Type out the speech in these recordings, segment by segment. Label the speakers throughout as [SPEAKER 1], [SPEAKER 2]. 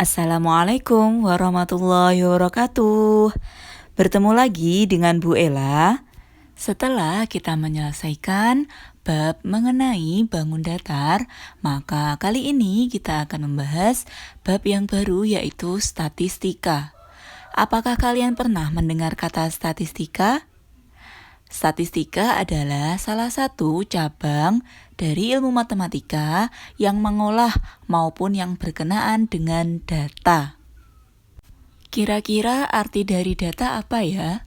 [SPEAKER 1] Assalamualaikum warahmatullahi wabarakatuh. Bertemu lagi dengan Bu Ella. Setelah kita menyelesaikan bab mengenai bangun datar, maka kali ini kita akan membahas bab yang baru yaitu statistika. Apakah kalian pernah mendengar kata statistika? Statistika adalah salah satu cabang dari ilmu matematika yang mengolah maupun yang berkenaan dengan data. Kira-kira arti dari data apa ya?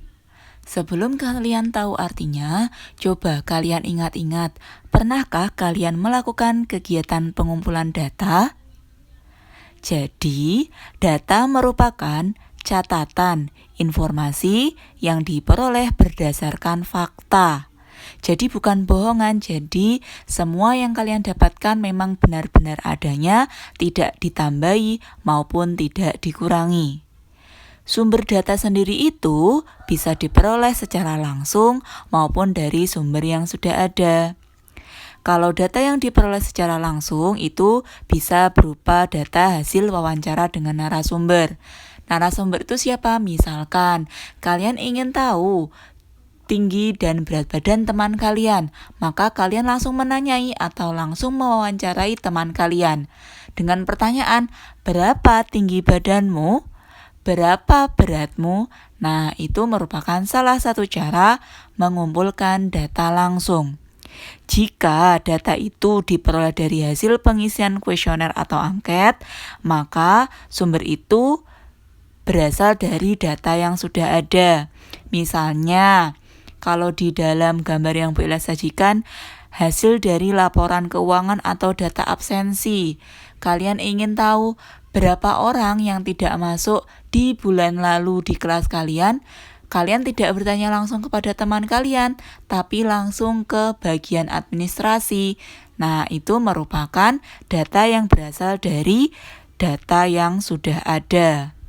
[SPEAKER 1] Sebelum kalian tahu artinya, coba kalian ingat-ingat, pernahkah kalian melakukan kegiatan pengumpulan data? Jadi, data merupakan catatan informasi yang diperoleh berdasarkan fakta. Jadi bukan bohongan, jadi semua yang kalian dapatkan memang benar-benar adanya, tidak ditambahi maupun tidak dikurangi. Sumber data sendiri itu bisa diperoleh secara langsung maupun dari sumber yang sudah ada. Kalau data yang diperoleh secara langsung itu bisa berupa data hasil wawancara dengan narasumber. Narasumber itu siapa? Misalkan kalian ingin tahu tinggi dan berat badan teman kalian, maka kalian langsung menanyai atau langsung mewawancarai teman kalian dengan pertanyaan, berapa tinggi badanmu? Berapa beratmu? Nah, itu merupakan salah satu cara mengumpulkan data langsung. Jika data itu diperoleh dari hasil pengisian kuesioner atau angket, maka sumber itu berasal dari data yang sudah ada. Misalnya, kalau di dalam gambar yang Bu Ella sajikan, hasil dari laporan keuangan atau data absensi. Kalian ingin tahu berapa orang yang tidak masuk di bulan lalu di kelas kalian? Kalian tidak bertanya langsung kepada teman kalian, tapi langsung ke bagian administrasi. Nah, itu merupakan data yang berasal dari data yang sudah ada.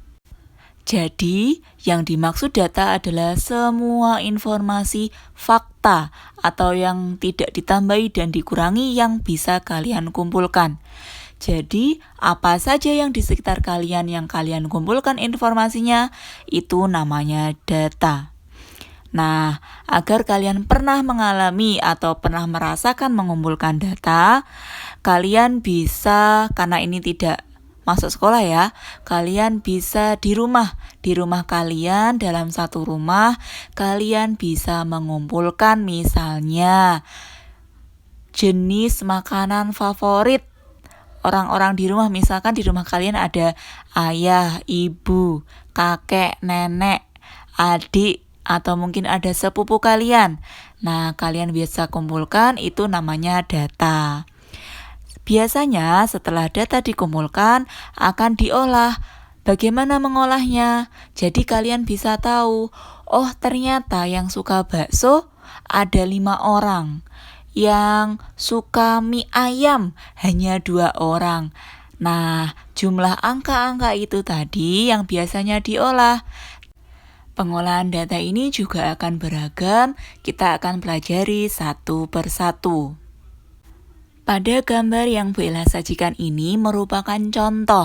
[SPEAKER 1] Jadi, yang dimaksud data adalah semua informasi fakta atau yang tidak ditambahi dan dikurangi yang bisa kalian kumpulkan. Jadi, apa saja yang di sekitar kalian yang kalian kumpulkan informasinya, itu namanya data. Nah, agar kalian pernah mengalami atau pernah merasakan mengumpulkan data, kalian bisa, karena ini tidak masuk sekolah ya, kalian bisa di rumah kalian, dalam satu rumah, kalian bisa mengumpulkan misalnya jenis makanan favorit orang-orang di rumah. Misalkan di rumah kalian ada ayah, ibu, kakek, nenek, adik, atau mungkin ada sepupu kalian. Nah, kalian bisa kumpulkan, itu namanya data. Biasanya setelah data dikumpulkan akan diolah. Bagaimana mengolahnya? Jadi kalian bisa tahu, oh ternyata yang suka bakso ada 5 orang. Yang suka mie ayam hanya 2 orang. Nah, jumlah angka-angka itu tadi yang biasanya diolah. Pengolahan data ini juga akan beragam, kita akan pelajari satu persatu. Pada gambar yang Bu Ella sajikan ini merupakan contoh.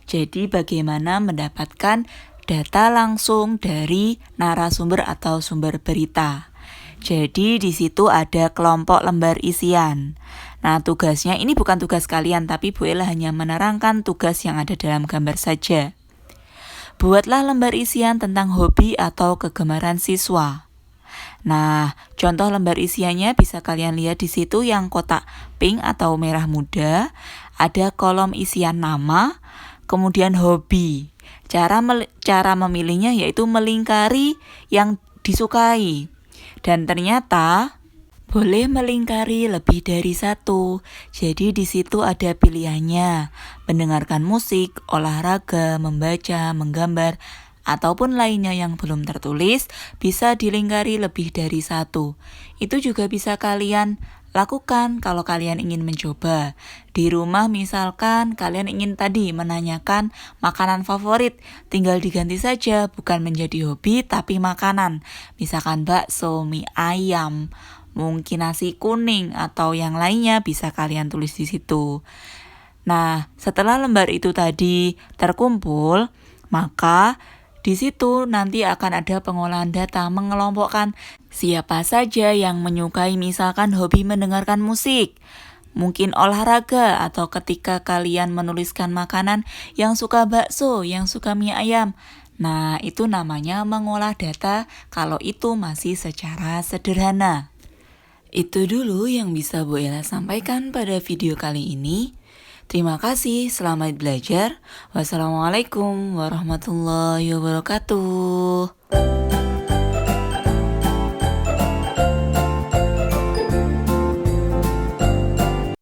[SPEAKER 1] Jadi bagaimana mendapatkan data langsung dari narasumber atau sumber berita. Jadi di situ ada kelompok lembar isian. Nah, tugasnya ini bukan tugas kalian, tapi Bu Ella hanya menerangkan tugas yang ada dalam gambar saja. Buatlah lembar isian tentang hobi atau kegemaran siswa. Nah, contoh lembar isiannya bisa kalian lihat di situ yang kotak pink atau merah muda, ada kolom isian nama, kemudian hobi. Cara memilihnya yaitu melingkari yang disukai. Dan ternyata boleh melingkari lebih dari satu. Jadi di situ ada pilihannya, mendengarkan musik, olahraga, membaca, menggambar, ataupun lainnya yang belum tertulis, bisa dilingkari lebih dari satu. Itu juga bisa kalian lakukan kalau kalian ingin mencoba. Di rumah misalkan kalian ingin tadi menanyakan makanan favorit, tinggal diganti saja, bukan menjadi hobi tapi makanan. Misalkan bakso, mie ayam, mungkin nasi kuning atau yang lainnya bisa kalian tulis di situ. Nah, setelah lembar itu tadi terkumpul, maka di situ nanti akan ada pengolahan data mengelompokkan siapa saja yang menyukai misalkan hobi mendengarkan musik, mungkin olahraga, atau ketika kalian menuliskan makanan yang suka bakso, yang suka mie ayam. Nah, itu namanya mengolah data kalau itu masih secara sederhana. Itu dulu yang bisa Bu Ella sampaikan pada video kali ini. Terima kasih, selamat belajar. Wassalamualaikum warahmatullahi wabarakatuh.